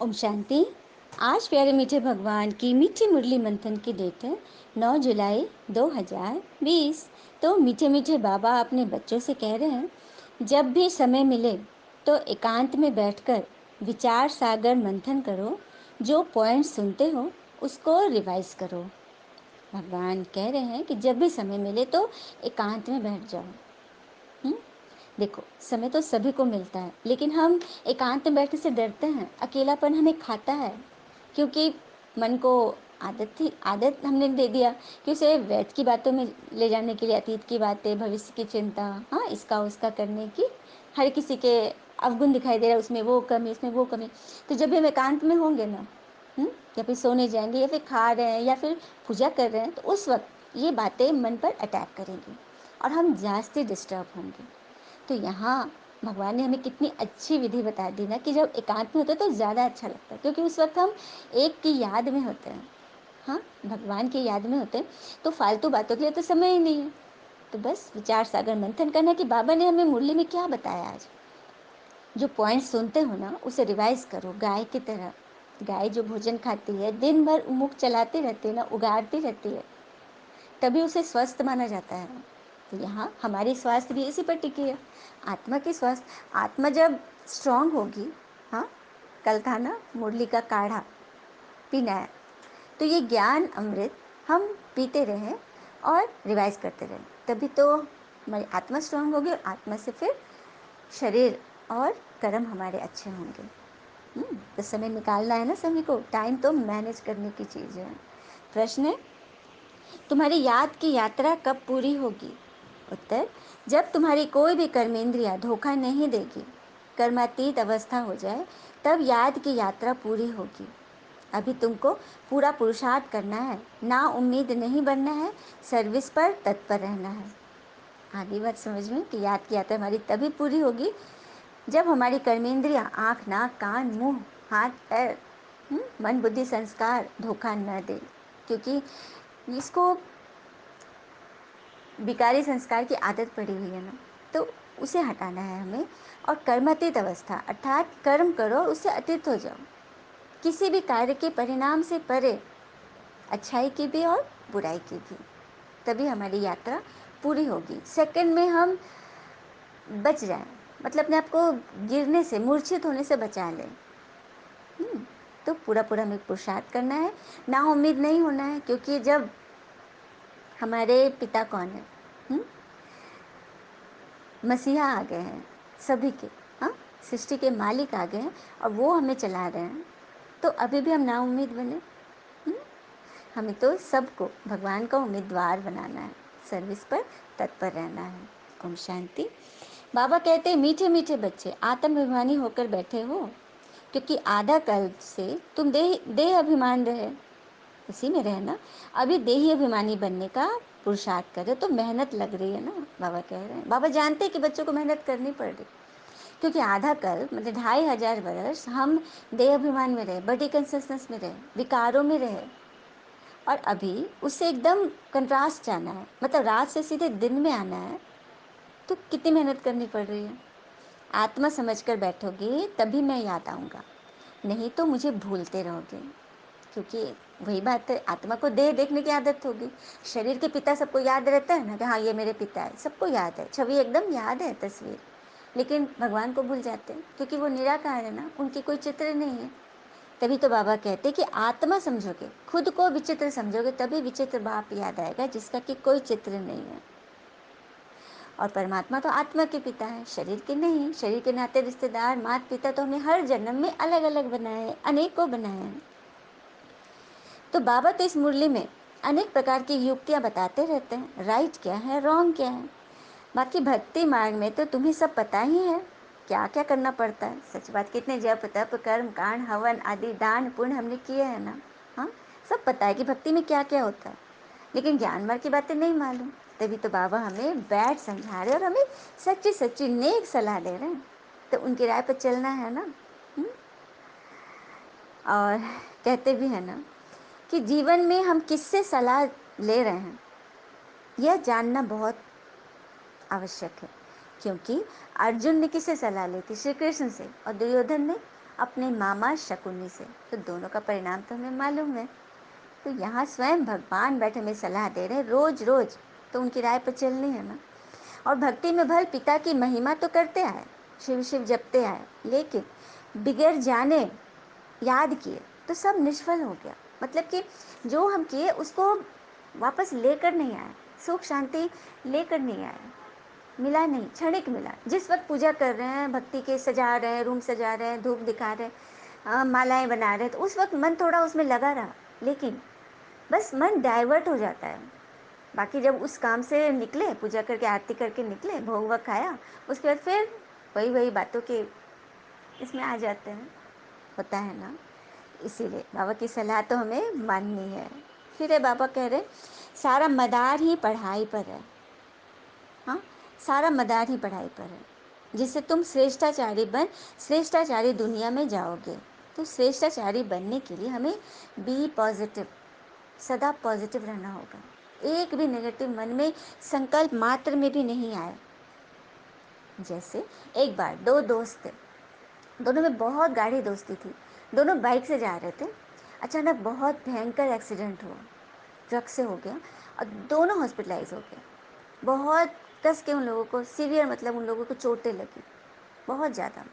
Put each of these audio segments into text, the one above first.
ओम शांति। आज प्यारे मीठे भगवान की मीठी मुरली मंथन की डेट है 9 जुलाई 2020। तो मीठे मीठे बाबा अपने बच्चों से कह रहे हैं, जब भी समय मिले तो एकांत में बैठकर विचार सागर मंथन करो। जो पॉइंट सुनते हो उसको रिवाइज करो। भगवान कह रहे हैं कि जब भी समय मिले तो एकांत में बैठ जाओ। देखो, समय तो सभी को मिलता है, लेकिन हम एकांत में बैठने से डरते हैं। अकेलापन हमें खाता है, क्योंकि मन को आदत हमने दे दिया कि उसे व्यर्थ की बातों में ले जाने के लिए, अतीत की बातें, भविष्य की चिंता, हाँ, इसका उसका करने की। हर किसी के अवगुण दिखाई दे रहा है, उसमें वो कमी, इसमें वो कमी। तो जब भी हम एकांत में होंगे ना, या फिर सोने जाएंगे, या फिर खा रहे हैं, या फिर पूजा कर रहे हैं, तो उस वक्त ये बातें मन पर अटैक करेंगी और हम जास्ती डिस्टर्ब होंगे। तो यहाँ भगवान ने हमें कितनी अच्छी विधि बता दी ना, कि जब एकांत में होते हैं तो ज़्यादा अच्छा लगता है, क्योंकि उस वक्त हम एक की याद में होते हैं। हाँ, भगवान की याद में होते हैं, तो फालतू बातों के लिए तो समय ही नहीं है। तो बस विचार सागर मंथन करना कि बाबा ने हमें मुरली में क्या बताया आज। जो पॉइंट सुनते हो ना, उसे रिवाइज करो गाय की तरह। गाय जो भोजन खाती है, दिन भर मुख चलाती रहती है ना, उगाड़ती रहती है, तभी उसे स्वस्थ माना जाता है। तो यहाँ हमारी स्वास्थ्य भी इसी पर टिकी है। आत्मा की स्वास्थ्य, आत्मा जब स्ट्रांग होगी, हाँ, कल था ना मुरली का काढ़ा पीना है, तो ये ज्ञान अमृत हम पीते रहें और रिवाइज करते रहें, तभी तो हमारी आत्मा स्ट्रांग होगी, और आत्मा से फिर शरीर और कर्म हमारे अच्छे होंगे। तो समय निकालना है ना, सभी को टाइम तो मैनेज करने की चीज़ है। प्रश्न है, तुम्हारी याद की यात्रा कब पूरी होगी? उत्तर, जब तुम्हारी कोई भी कर्मेंद्रिया धोखा नहीं देगी, कर्मातीत अवस्था हो जाए, तब याद की यात्रा पूरी होगी। अभी तुमको पूरा पुरुषार्थ करना है, ना उम्मीद नहीं बनना है, सर्विस पर तत्पर रहना है। आगे बात समझ में कि याद की यात्रा हमारी तभी पूरी होगी जब हमारी कर्मेंद्रिया आँख, नाक, कान, मुंह, हाथ, पैर, मन, बुद्धि, संस्कार धोखा न दे। क्योंकि इसको विकारी संस्कार की आदत पड़ी हुई है ना, तो उसे हटाना है हमें। और कर्मातीत अवस्था अर्थात कर्म करो और उससे अतीत हो जाओ, किसी भी कार्य के परिणाम से परे, अच्छाई की भी और बुराई की भी। तभी हमारी यात्रा पूरी होगी। सेकंड में हम बच जाएं, मतलब अपने आप को गिरने से, मूर्छित होने से बचा लें। तो पूरा पूरा हमें पुरुषार्थ करना है, ना उम्मीद नहीं होना है, क्योंकि जब हमारे पिता कौन है? मसीहा आ गए हैं सभी के, हाँ, सृष्टि के मालिक आ गए हैं, और वो हमें चला रहे हैं। तो अभी भी हम ना उम्मीद बने। हमें तो सबको भगवान का उम्मीदवार बनाना है, सर्विस पर तत्पर रहना है। ओम शांति। बाबा कहते हैं, मीठे मीठे बच्चे आत्माभिमानी होकर बैठे हो, क्योंकि आधा कल्प से तुम देह अभिमान रहे, उसी में रहना। अभी देही अभिमानी बनने का पुरुषार्थ करे, तो मेहनत लग रही है ना। बाबा कह रहे हैं, बाबा जानते हैं कि बच्चों को मेहनत करनी पड़ रही, क्योंकि आधा कल्प मतलब 2500 वर्ष हम देह अभिमान में रहे, बॉडी कंसिस्टेंस में रहे, विकारों में रहे, और अभी उससे एकदम कंट्रास्ट जाना है, मतलब रात से सीधे दिन में आना है। तो कितनी मेहनत करनी पड़ रही है। आत्मा समझकर बैठोगे तभी मैं याद आऊँगा, नहीं तो मुझे भूलते रहोगे। क्योंकि वही बात है, आत्मा को देह देखने की आदत होगी। शरीर के पिता सबको याद रहता है ना, कि हाँ ये मेरे पिता है, सबको याद है, छवि एकदम याद है, तस्वीर। लेकिन भगवान को भूल जाते हैं, क्योंकि वो निराकार है ना, उनकी कोई चित्र नहीं है। तभी तो बाबा कहते कि आत्मा समझोगे, खुद को विचित्र समझोगे, तभी विचित्र बाप याद आएगा, जिसका कि कोई चित्र नहीं है। और परमात्मा तो आत्मा के पिता है, शरीर के नहीं। शरीर के नाते रिश्तेदार, माता पिता तो हमें हर जन्म में अलग अलग बनाए हैं, अनेकों बनाए हैं। तो बाबा तो इस मुरली में अनेक प्रकार की युक्तियाँ बताते रहते हैं, राइट क्या है, रॉन्ग क्या है। बाकी भक्ति मार्ग में तो तुम्हें सब पता ही है क्या क्या करना पड़ता है। सच बात, कितने जप तप कर्म कांड हवन आदि दान पुण्य हमने किए हैं ना। हाँ, सब पता है कि भक्ति में क्या क्या होता है, लेकिन ज्ञान मार्ग की बातें नहीं मालूम। तभी तो बाबा हमें बैठ समझा रहे और हमें सच्ची सच्ची नेक सलाह दे रहे हैं, तो उनकी राय पर चलना है ना। और कहते भी हैं ना कि जीवन में हम किससे सलाह ले रहे हैं, यह जानना बहुत आवश्यक है। क्योंकि अर्जुन ने किससे सलाह ली थी? श्री कृष्ण से। और दुर्योधन ने अपने मामा शकुनी से। तो दोनों का परिणाम तो हमें मालूम है। तो यहाँ स्वयं भगवान बैठे हमें सलाह दे रहे हैं, रोज-रोज तो उनकी राय पर चलनी है ना। और भक्ति में भल पिता की महिमा तो करते आए, शिव शिव जपते आए, लेकिन बिगड़ जाने याद किए तो सब निष्फल हो गया। मतलब कि जो हम किए उसको वापस लेकर नहीं आए, सुख शांति लेकर नहीं आए, मिला नहीं, क्षणिक मिला। जिस वक्त पूजा कर रहे हैं, भक्ति के सजा रहे हैं, रूम सजा रहे हैं, धूप दिखा रहे हैं, मालाएं बना रहे हैं, तो उस वक्त मन थोड़ा उसमें लगा रहा, लेकिन बस मन डाइवर्ट हो जाता है। बाकी जब उस काम से निकले, पूजा करके आरती करके निकले, भोग वग खाया, उसके बाद फिर वही वही बातों के इसमें आ जाते हैं, होता है ना। इसीलिए बाबा की सलाह तो हमें माननी है। फिर ये बाबा कह रहे, सारा मदार ही पढ़ाई पर है। हाँ, सारा मदार ही पढ़ाई पर है, जिससे तुम श्रेष्ठाचारी बन श्रेष्ठाचारी दुनिया में जाओगे। तो श्रेष्ठाचारी बनने के लिए हमें बी पॉजिटिव, सदा पॉजिटिव रहना होगा। एक भी नेगेटिव मन में संकल्प मात्र में भी नहीं आए। जैसे एक बार दो दोस्त थे, दोनों में बहुत गाढ़ी दोस्ती थी, दोनों बाइक से जा रहे थे। अचानक बहुत भयंकर एक्सीडेंट हुआ, ट्रक से हो गया और दोनों हॉस्पिटलाइज हो गए। बहुत कस के उन लोगों को सीवियर, मतलब उन लोगों को चोटें लगी बहुत ज़्यादा।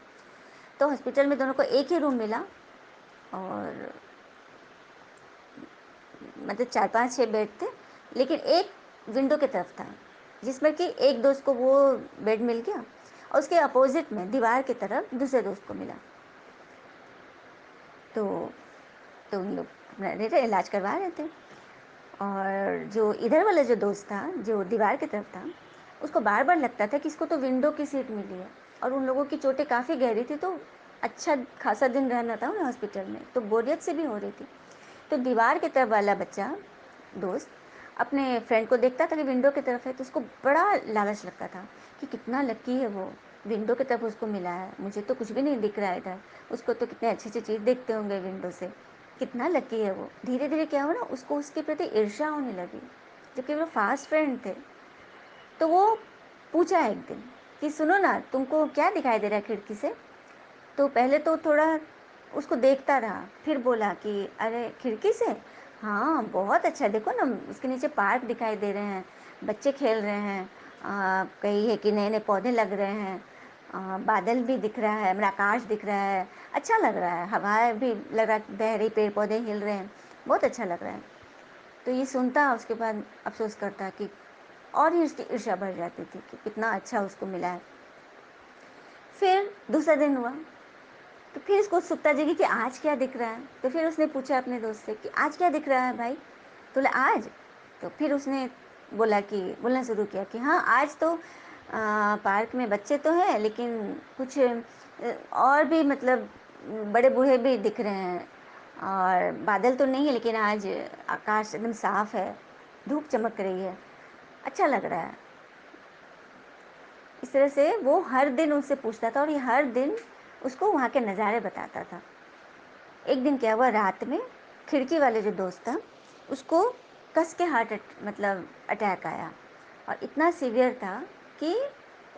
तो हॉस्पिटल में दोनों को एक ही रूम मिला और मतलब 4-5-6 बेड थे, लेकिन एक विंडो की तरफ था, जिसमें कि एक दोस्त को वो बेड मिल गया और उसके अपोजिट में दीवार की तरफ दूसरे दोस्त को मिला। तो उन लोग अपना रह रहे इलाज करवा रहे थे और जो इधर वाला जो दोस्त था, जो दीवार की तरफ था, उसको बार बार लगता था कि इसको तो विंडो की सीट मिली है और उन लोगों की चोटें काफ़ी गहरी थी, तो अच्छा खासा दिन रहना था उन्हें हॉस्पिटल में, तो बोरियत से भी हो रही थी। तो दीवार की तरफ वाला बच्चा दोस्त अपने फ्रेंड को देखता था कि विंडो की तरफ है, तो उसको बड़ा लालच लगता था कि कितना लकी है वो, विंडो की तरफ उसको मिला है, मुझे तो कुछ भी नहीं दिख रहा है इधर। उसको तो कितने अच्छी अच्छी चीज़ देखते होंगे विंडो से, कितना लकी है वो। धीरे धीरे क्या हुआ ना, उसको उसके प्रति ईर्ष्या होने लगी, जबकि वो फास्ट फ्रेंड थे। तो वो पूछा एक दिन कि सुनो ना, तुमको क्या दिखाई दे रहा है खिड़की से? तो पहले तो थोड़ा उसको देखता रहा, फिर बोला कि अरे खिड़की से, हाँ बहुत अच्छा, देखो ना उसके नीचे पार्क दिखाई दे रहे हैं, बच्चे खेल रहे हैं, कई है कि नए नए पौधे लग रहे हैं, बादल भी दिख रहा है, मेरा आकाश दिख रहा है, अच्छा लग रहा है, हवाएं भी लग रहा है बह रही, पेड़ पौधे हिल रहे हैं, बहुत अच्छा लग रहा है। तो ये सुनता, उसके बाद अफसोस करता कि और ही उसकी ईर्ष्या बढ़ जाती थी कि कितना अच्छा उसको मिला है। फिर दूसरा दिन हुआ, तो फिर इसको उत्सुकता जगी कि आज क्या दिख रहा है। तो फिर उसने पूछा अपने दोस्त से कि आज क्या दिख रहा है भाई? तो बोला आज। तो फिर उसने बोलना शुरू किया कि हाँ आज तो पार्क में बच्चे तो हैं, लेकिन कुछ और भी, मतलब बड़े बूढ़े भी दिख रहे हैं, और बादल तो नहीं है, लेकिन आज आकाश एकदम साफ है, धूप चमक रही है, अच्छा लग रहा है। इस तरह से वो हर दिन उनसे पूछता था और ये हर दिन उसको वहाँ के नज़ारे बताता था। एक दिन क्या हुआ, रात में खिड़की वाले जो दोस्त था, उसको कस के मतलब अटैक आया और इतना सीवियर था कि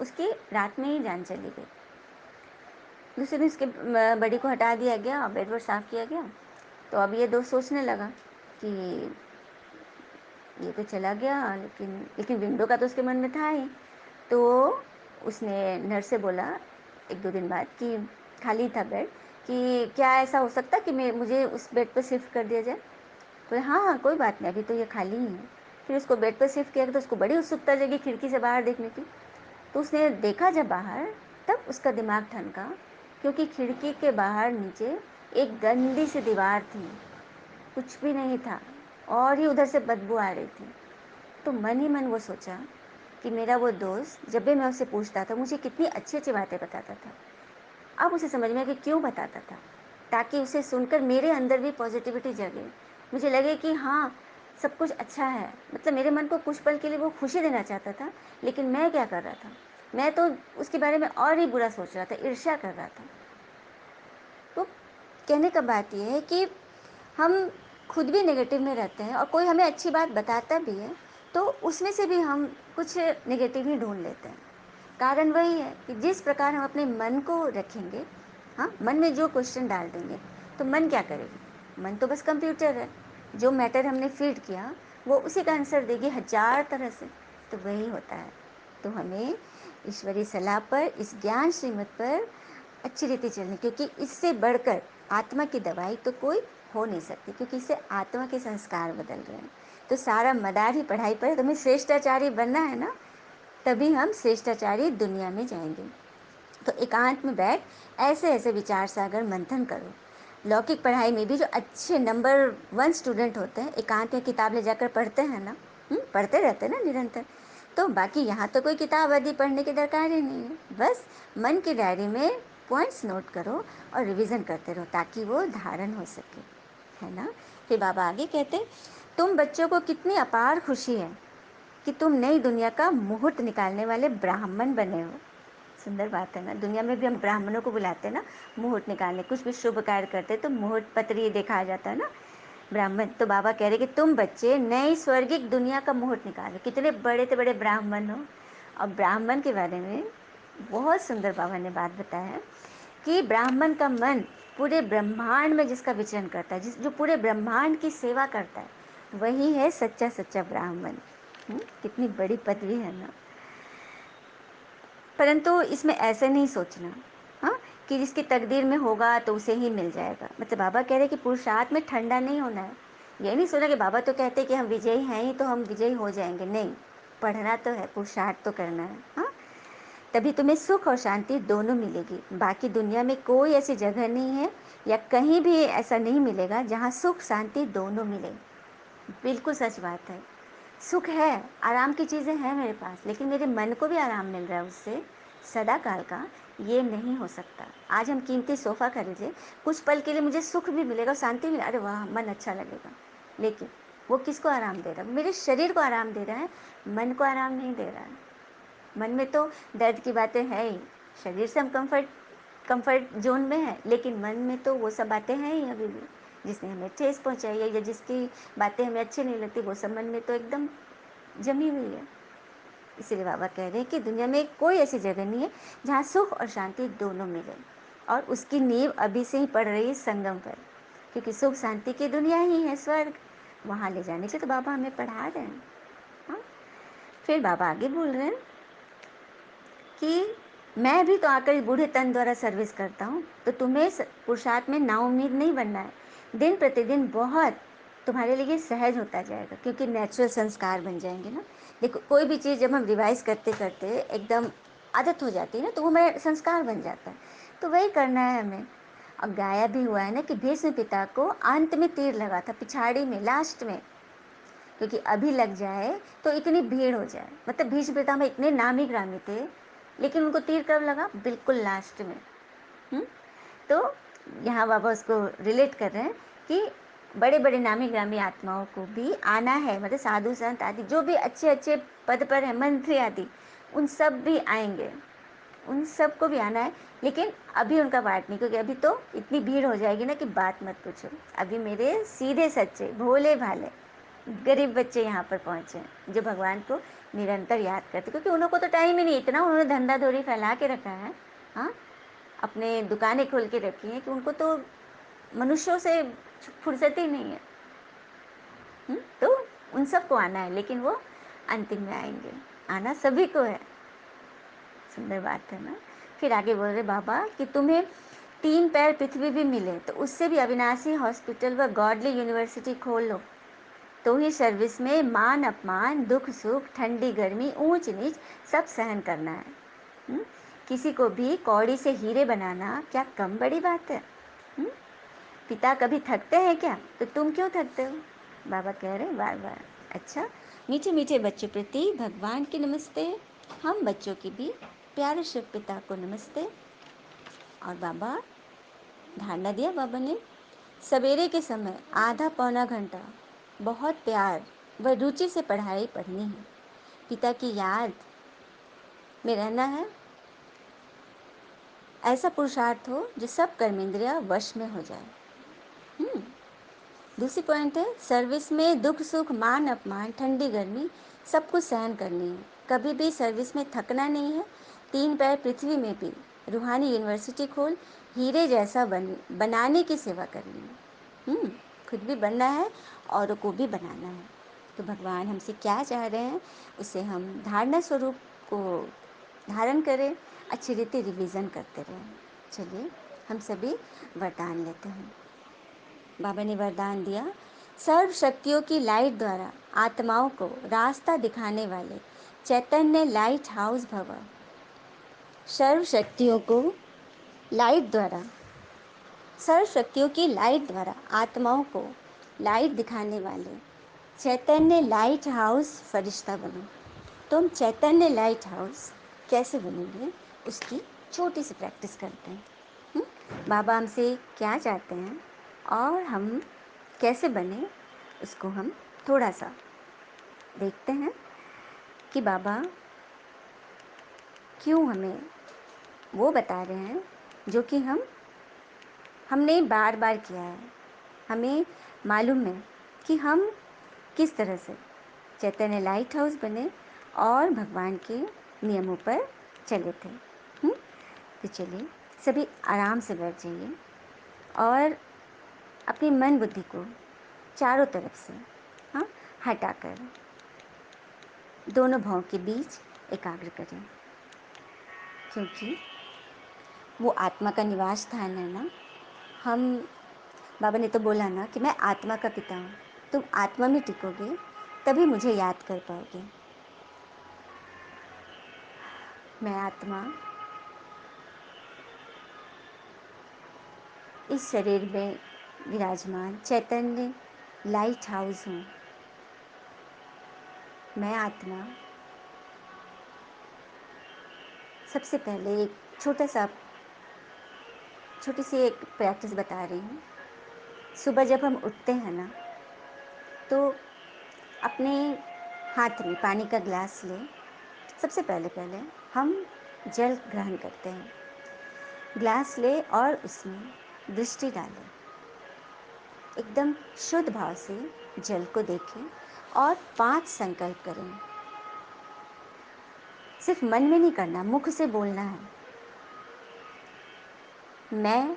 उसकी रात में ही जान चली गई। दूसरे दिन उसके बड़ी को हटा दिया गया, बेड वेड साफ़ किया गया। तो अब ये दोस्त सोचने लगा कि ये तो चला गया, लेकिन विंडो का तो उसके मन में था ही। तो उसने नर्स से बोला 1-2 दिन बाद कि खाली था बेड, कि क्या ऐसा हो सकता है कि मुझे उस बेड पर शिफ्ट कर दिया जाए? बोले हाँ हाँ कोई बात नहीं, अभी तो ये खाली ही है। फिर उसको बेड पर शिफ्ट किया, तो उसको बड़ी उत्सुकता जगी खिड़की से बाहर देखने की। तो उसने देखा जब बाहर, तब उसका दिमाग ठनका, क्योंकि खिड़की के बाहर नीचे एक गंदी सी दीवार थी, कुछ भी नहीं था और ही उधर से बदबू आ रही थी। तो मन ही मन वो सोचा कि मेरा वो दोस्त, जब भी मैं उससे पूछता था, मुझे कितनी अच्छी अच्छी बातें बताता था। अब उसे समझ में आया कि क्यों बताता था, ताकि उसे सुनकर मेरे अंदर भी पॉजिटिविटी जगे, मुझे लगे कि हाँ सब कुछ अच्छा है। मतलब मेरे मन को कुछ पल के लिए वो खुशी देना चाहता था, लेकिन मैं क्या कर रहा था, मैं तो उसके बारे में और ही बुरा सोच रहा था, ईर्ष्या कर रहा था। तो कहने का बात यह है कि हम खुद भी नेगेटिव में रहते हैं और कोई हमें अच्छी बात बताता भी है, तो उसमें से भी हम कुछ नेगेटिव ही ढूंढ लेते हैं। कारण वही है कि जिस प्रकार हम अपने मन को रखेंगे, हाँ, मन में जो क्वेश्चन डाल देंगे, तो मन क्या करेगी? मन तो बस कंप्यूटर है, जो मैटर हमने फीड किया, वो उसी का आंसर देगी हज़ार तरह से, तो वही होता है। तो हमें ईश्वरीय सलाह पर, इस ज्ञान श्रीमत पर अच्छी रीति चलनी, क्योंकि इससे बढ़कर आत्मा की दवाई तो कोई हो नहीं सकती, क्योंकि इससे आत्मा के संस्कार बदल रहे हैं। तो सारा मदार ही पढ़ाई पर है, तुम्हें श्रेष्ठाचारी बनना है ना, तभी हम श्रेष्ठाचारी दुनिया में जाएंगे। तो एकांत में बैठ ऐसे ऐसे विचार सागर मंथन करो। लौकिक पढ़ाई में भी जो अच्छे नंबर 1 स्टूडेंट होते हैं, एकांत में किताब ले जाकर पढ़ते हैं ना, पढ़ते रहते हैं ना निरंतर। तो बाकी यहाँ तो कोई किताब आदि पढ़ने की दरकार ही नहीं है, बस मन की डायरी में पॉइंट्स नोट करो और रिवीजन करते रहो, ताकि वो धारण हो सके, है ना। फिर बाबा आगे कहते, तुम बच्चों को कितनी अपार खुशी है कि तुम नई दुनिया का मुहूर्त निकालने वाले ब्राह्मण बने हो। सुंदर बात है ना, दुनिया में भी हम ब्राह्मणों को बुलाते हैं ना मुहूर्त निकालने, कुछ भी शुभ कार्य करते तो मुहूर्त पत्र देखा जाता है ना, ब्राह्मण। तो बाबा कह रहे कि तुम बच्चे नई स्वर्गिक दुनिया का मुहूर्त निकालो, कितने बड़े से बड़े ब्राह्मण हो। और ब्राह्मण के बारे में बहुत सुंदर बाबा ने बात बताया है कि ब्राह्मण का मन पूरे ब्रह्मांड में जिसका विचरण करता है, जो पूरे ब्रह्मांड की सेवा करता है, वही है सच्चा सच्चा ब्राह्मण। कितनी बड़ी पदवी है ना। परंतु इसमें ऐसे नहीं सोचना, हाँ, कि जिसकी तकदीर में होगा तो उसे ही मिल जाएगा। मतलब बाबा कह रहे कि पुरुषार्थ में ठंडा नहीं होना है। ये नहीं सोचना कि बाबा तो कहते कि हम विजयी हैं ही तो हम विजयी हो जाएंगे, नहीं, पढ़ना तो है, पुरुषार्थ तो करना है। हाँ, तभी तुम्हें सुख और शांति दोनों मिलेगी। बाकी दुनिया में कोई ऐसी जगह नहीं है या कहीं भी ऐसा नहीं मिलेगा जहाँ सुख शांति दोनों मिले। बिल्कुल सच बात है। सुख है, आराम की चीज़ें हैं मेरे पास, लेकिन मेरे मन को भी आराम मिल रहा है उससे, सदा काल का, ये नहीं हो सकता। आज हम कीमती सोफ़ा खरीद लें, कुछ पल के लिए मुझे सुख भी मिलेगा, शांति भी, अरे वाह, मन अच्छा लगेगा, लेकिन वो किसको आराम दे रहा है? मेरे शरीर को आराम दे रहा है, मन को आराम नहीं दे रहा है। मन में तो दर्द की बातें हैं ही, शरीर से हम कंफर्ट जोन में है, लेकिन मन में तो वो सब बातें हैं ही अभी भी, जिसने हमें ठेस पहुंचाई है या जिसकी बातें हमें अच्छी नहीं लगती, वो सब मन में तो एकदम जमी हुई है। इसीलिए बाबा कह रहे हैं कि दुनिया में कोई ऐसी जगह नहीं है जहाँ सुख और शांति दोनों मिले, और उसकी नींव अभी से ही पड़ रही है संगम पर, क्योंकि सुख शांति की दुनिया ही है स्वर्ग, वहाँ ले जाने के तो बाबा हमें पढ़ा रहे हैं। हाँ, फिर बाबा आगे बोल रहे हैं कि मैं भी तो आकर बूढ़े तन द्वारा सर्विस करता हूँ, तो तुम्हें पुरुषार्थ में नाउम्मीद नहीं बनना है। दिन प्रतिदिन बहुत तुम्हारे लिए सहज होता जाएगा, क्योंकि नेचुरल संस्कार बन जाएंगे ना। देखो, कोई भी चीज़ जब हम रिवाइज करते करते एकदम आदत हो जाती है ना, तो वो मेरा संस्कार बन जाता है। तो वही करना है हमें। अब गाया भी हुआ है ना कि भीष्म पिता को अंत में तीर लगा था, पिछाड़ी में, लास्ट में, क्योंकि अभी लग जाए तो इतनी भीड़ हो जाए। मतलब भीष्म पितामह इतने नामी ग्रामी थे, लेकिन उनको तीर कब लगा? बिल्कुल लास्ट में। तो यहाँ बाबा उसको रिलेट कर रहे हैं कि बड़े बड़े नामी ग्रामी आत्माओं को भी आना है, मतलब साधु संत आदि जो भी अच्छे अच्छे पद पर हैं, मंत्री आदि, उन सब भी आएंगे, उन सबको भी आना है, लेकिन अभी उनका वाट नहीं, क्योंकि अभी तो इतनी भीड़ हो जाएगी ना कि बात मत पूछो। अभी मेरे सीधे सच्चे भोले भाले गरीब बच्चे यहाँ पर पहुँचे हैं, जो भगवान को निरंतर याद करते, क्योंकि उन लोगों को तो टाइम ही नहीं, इतना उन्होंने धंधा धोरी फैला के रखा है, हाँ, अपने दुकानें खोल के रखी हैं कि उनको तो मनुष्यों से फुर्सत ही नहीं है। तो उन सबको आना है, लेकिन वो अंतिम में आएंगे, आना सभी को है। सुंदर बात है ना। फिर आगे बोल रहे बाबा कि तुम्हें 3 पैर पृथ्वी भी मिले तो उससे भी अविनाशी हॉस्पिटल व गॉडली यूनिवर्सिटी खोल लो, तो ही सर्विस में मान अपमान, दुख सुख, ठंडी गर्मी, ऊंच नीच सब सहन करना है। किसी को भी कौड़ी से हीरे बनाना क्या कम बड़ी बात है? हुँ? पिता कभी थकते हैं क्या? तो तुम क्यों थकते हो? बाबा कह रहे हैं बार बार। अच्छा, मीठे मीठे बच्चों प्रति भगवान की नमस्ते, हम बच्चों की भी प्यारे शिव पिता को नमस्ते। और बाबा धारणा दिया बाबा ने, सवेरे के समय आधा पौना घंटा बहुत प्यार व रुचि से पढ़ाई पढ़नी है, पिता की याद में रहना है। ऐसा पुरुषार्थ हो जो सब कर्मेंद्रिया वश में हो जाए। दूसरी पॉइंट है, सर्विस में दुख सुख, मान अपमान, ठंडी गर्मी सब कुछ सहन करनी है, कभी भी सर्विस में थकना नहीं है। 3 पैर पृथ्वी में भी रूहानी यूनिवर्सिटी खोल, हीरे जैसा बनाने की सेवा करनी है। खुद भी बनना है, औरों को भी बनाना है। तो भगवान हमसे क्या चाह रहे हैं, उसे हम धारणा स्वरूप को धारण करें, अच्छी रीति रिवीजन करते रहें। चलिए हम सभी वरदान लेते हैं। बाबा ने वरदान दिया, सर्व शक्तियों की लाइट द्वारा आत्माओं को रास्ता दिखाने वाले चैतन्य लाइट हाउस भव। सर्व शक्तियों को लाइट द्वारा सर्व शक्तियों की लाइट द्वारा आत्माओं को लाइट दिखाने वाले चैतन्य लाइट हाउस फरिश्ता बनो। तो हम चैतन्य लाइट हाउस कैसे बनेंगे, उसकी छोटी सी प्रैक्टिस करते हैं। बाबा हमसे क्या चाहते हैं और हम कैसे बने, उसको हम थोड़ा सा देखते हैं कि बाबा क्यों हमें वो बता रहे हैं जो कि हमने बार बार किया है। हमें मालूम है कि हम किस तरह से चैतन्य लाइट हाउस बने और भगवान के नियमों पर चले थे। तो चलिए सभी आराम से बैठ जाइए और अपनी मन बुद्धि को चारों तरफ से हाँ हटाकर दोनों भावों के बीच एकाग्र करें, क्योंकि वो आत्मा का निवास स्थान है ना। हम बाबा ने तो बोला ना कि मैं आत्मा का पिता हूँ। तुम आत्मा में टिकोगे तभी मुझे याद कर पाओगे। मैं आत्मा इस शरीर में विराजमान चैतन्य लाइट हाउस हूँ। मैं आत्मा सबसे पहले एक छोटी सी एक प्रैक्टिस बता रही हूँ। सुबह जब हम उठते हैं ना, तो अपने हाथ में पानी का ग्लास लें। सबसे पहले हम जल ग्रहण करते हैं। ग्लास लें और उसमें दृष्टि डालें। एकदम शुद्ध भाव से जल को देखें और 5 संकल्प करें। सिर्फ मन में नहीं करना, मुख से बोलना है। मैं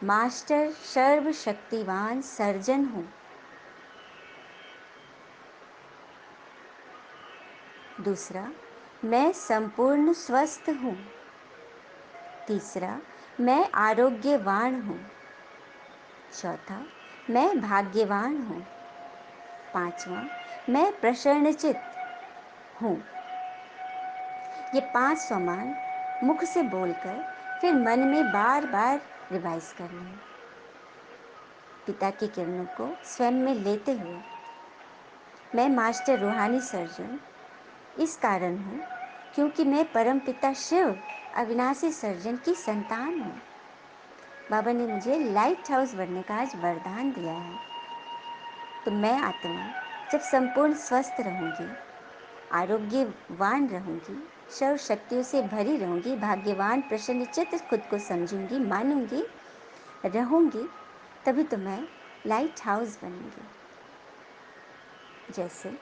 मास्टर सर्वशक्तिवान सर्जन हूँ। दूसरा, मैं संपूर्ण स्वस्थ हूँ। तीसरा, मैं आरोग्यवान हूँ। चौथा, मैं भाग्यवान हूँ। पांचवा, मैं प्रसन्नचित्त हूँ। ये 5 स्वमान मुख से बोलकर फिर मन में बार बार रिवाइज करना है। पिता की किरणों को स्वयं में लेते हुए मैं मास्टर रूहानी सर्जन इस कारण हूँ क्योंकि मैं परम पिता शिव अविनाशी सर्जन की संतान हूँ। बाबा ने मुझे लाइट हाउस बनने का आज वरदान दिया है। तो मैं आत्मा जब संपूर्ण स्वस्थ रहूँगी, आरोग्यवान रहूँगी, सर्व शक्तियों से भरी रहूँगी, भाग्यवान प्रसन्नचित्त खुद को समझूंगी, मानूंगी, रहूँगी, तभी तो मैं लाइट हाउस बनूंगी। जैसे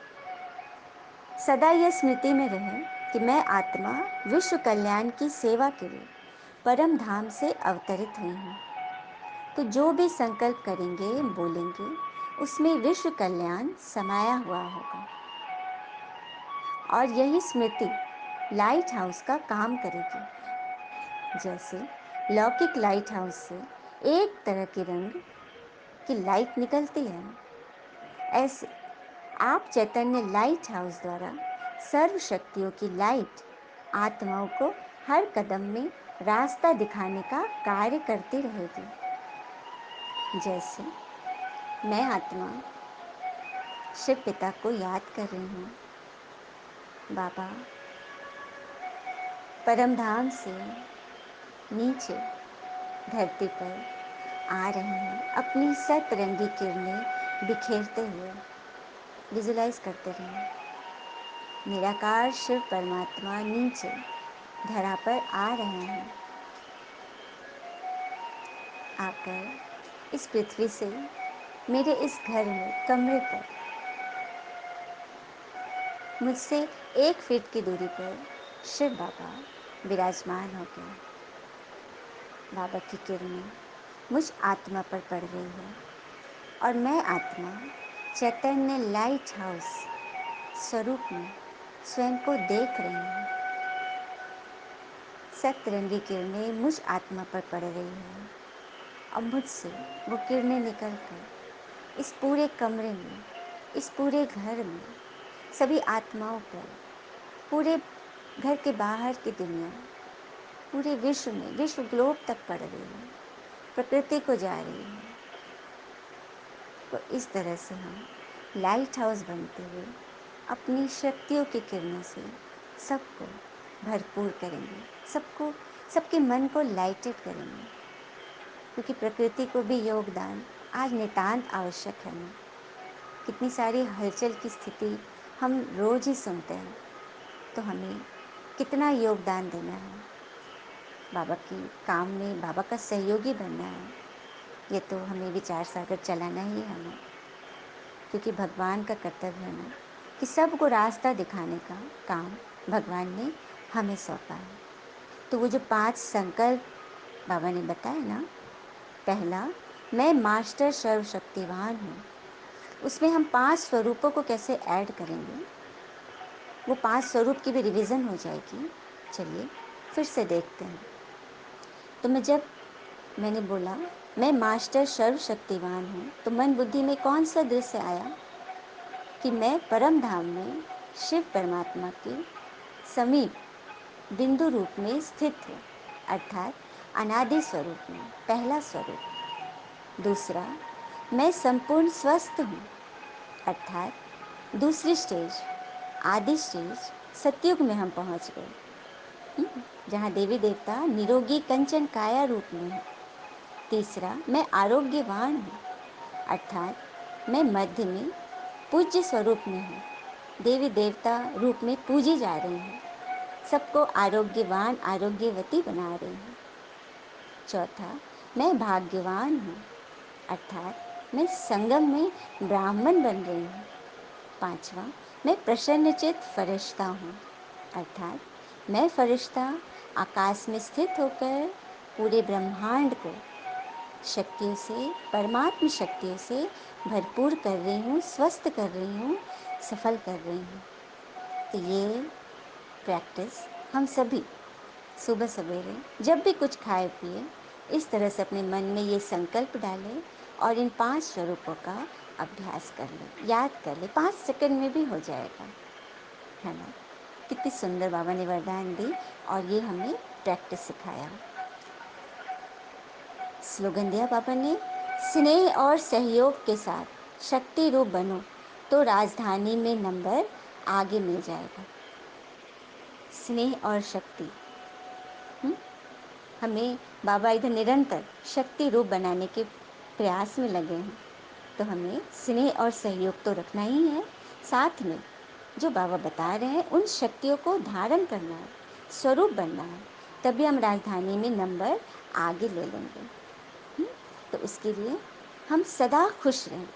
सदा यह स्मृति में रहे कि मैं आत्मा विश्व कल्याण की सेवा के लिए परम धाम से अवतरित हुई हूँ। तो जो भी संकल्प करेंगे, बोलेंगे, उसमें विश्व कल्याण समाया हुआ होगा। और यही स्मृति लाइट हाउस का काम करेगी। जैसे लौकिक लाइट हाउस से एक तरह के रंग की लाइट निकलती है, ऐसे आप चैतन्य लाइट हाउस द्वारा सर्व शक्तियों की लाइट आत्माओं को हर कदम में रास्ता दिखाने का कार्य करती रहेगी। जैसे मैं आत्मा शिव पिता को याद कर रही हूँ। बाबा परमधाम से नीचे धरती पर आ रहे हैं, अपनी सतरंगी किरणें बिखेरते हुए। विजुलाइज करते रहें, निराकार शिव परमात्मा नीचे धरा पर आ रहे हैं। आकर इस पृथ्वी से मेरे इस घर में कमरे पर मुझसे 1 फीट की दूरी पर शिव बाबा विराजमान हो गए। बाबा की किरणें मुझ आत्मा पर पड़ रही है और मैं आत्मा चैतन्य लाइट हाउस स्वरूप में स्वयं को देख रही हूँ। सतरंगी किरणें मुझ आत्मा पर पड़ रही है और मुझसे वो किरणें निकलकर इस पूरे कमरे में, इस पूरे घर में, सभी आत्माओं पर, पूरे घर के बाहर की दुनिया, पूरे विश्व में, विश्व ग्लोब तक पड़ रही है, प्रकृति को जा रही है। तो इस तरह से हम लाइट हाउस बनते हुए अपनी शक्तियों की किरणों से सबको भरपूर करेंगे, सबके मन को लाइटेड करेंगे, क्योंकि प्रकृति को भी योगदान आज नितांत आवश्यक है ना। कितनी सारी हलचल की स्थिति हम रोज ही सुनते हैं, तो हमें कितना योगदान देना है, बाबा की काम में बाबा का सहयोगी बनना है। ये तो हमें विचार सागर चलाना ही है हमें, क्योंकि भगवान का कर्तव्य है ना कि सबको रास्ता दिखाने का काम भगवान ने हमें सौंपा है। तो वो जो 5 संकल्प बाबा ने बताया ना, पहला, मैं मास्टर सर्वशक्तिवान हूँ, उसमें हम 5 स्वरूपों को कैसे ऐड करेंगे, वो 5 स्वरूप की भी रिवीजन हो जाएगी। चलिए फिर से देखते हैं। तो मैंने बोला मैं मास्टर सर्वशक्तिवान हूँ, तो मन बुद्धि में कौन सा दृश्य आया कि मैं परम धाम में शिव परमात्मा के समीप बिंदु रूप में स्थित हूँ, अर्थात अनादि स्वरूप में, पहला स्वरूप। दूसरा, मैं संपूर्ण स्वस्थ हूँ, अर्थात दूसरी स्टेज, आदि स्टेज, सतयुग में हम पहुँच गए, जहाँ देवी देवता निरोगी कंचन काया रूप में है। तीसरा, मैं आरोग्यवान हूँ, अर्थात मैं मध्य में पूज्य स्वरूप में हूँ, देवी देवता रूप में पूजी जा रही हूँ, सबको आरोग्यवान आरोग्यवती बना रही हूँ। चौथा, मैं भाग्यवान हूँ, अर्थात मैं संगम में ब्राह्मण बन रही हूँ। पांचवा, मैं प्रसन्नचित्त फरिश्ता हूँ, अर्थात मैं फरिश्ता आकाश में स्थित होकर पूरे ब्रह्मांड को शक्तियों से, परमात्म शक्तियों से भरपूर कर रही हूँ, स्वस्थ कर रही हूँ, सफल कर रही हूँ। तो ये प्रैक्टिस हम सभी सुबह सवेरे जब भी कुछ खाए पिए, इस तरह से अपने मन में ये संकल्प डालें और इन 5 स्वरूपों का अभ्यास कर लें, याद कर लें। 5 सेकंड में भी हो जाएगा, है ना। कितनी सुंदर बाबा ने वरदान दी और ये हमें प्रैक्टिस सिखाया। स्लोगन दिया बाबा ने, स्नेह और सहयोग के साथ शक्ति रूप बनो तो राजधानी में नंबर आगे मिल जाएगा। स्नेह और शक्ति, हमें बाबा इधर निरंतर शक्ति रूप बनाने के प्रयास में लगे हैं, तो हमें स्नेह और सहयोग तो रखना ही है, साथ में जो बाबा बता रहे हैं उन शक्तियों को धारण करना है, स्वरूप बनना है, तभी हम राजधानी में नंबर आगे ले लेंगे। तो उसके लिए हम सदा खुश रहें।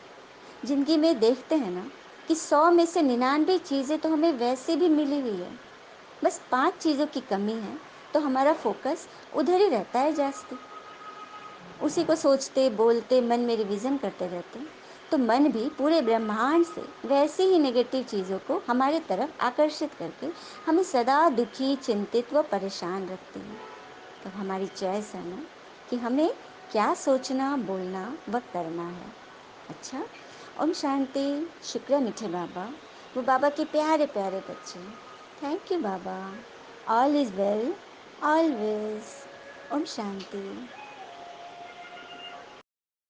ज़िंदगी में देखते हैं ना कि 100 में से 99 चीज़ें तो हमें वैसे भी मिली हुई है, बस 5 चीज़ों की कमी है, तो हमारा फोकस उधर ही रहता है जास्ती, उसी को सोचते बोलते मन में रिवीजन करते रहते हैं, तो मन भी पूरे ब्रह्मांड से वैसे ही नेगेटिव चीज़ों को हमारे तरफ आकर्षित करके हमें सदा दुखी, चिंतित व परेशान रखती है। तो हमारी चॉइस है ना कि हमें क्या सोचना, बोलना व करना है। अच्छा, ओम शांति। शुक्र है मीठे बाबा, वो बाबा के प्यारे प्यारे बच्चे। थैंक यू बाबा। All is well always. Om Shanti.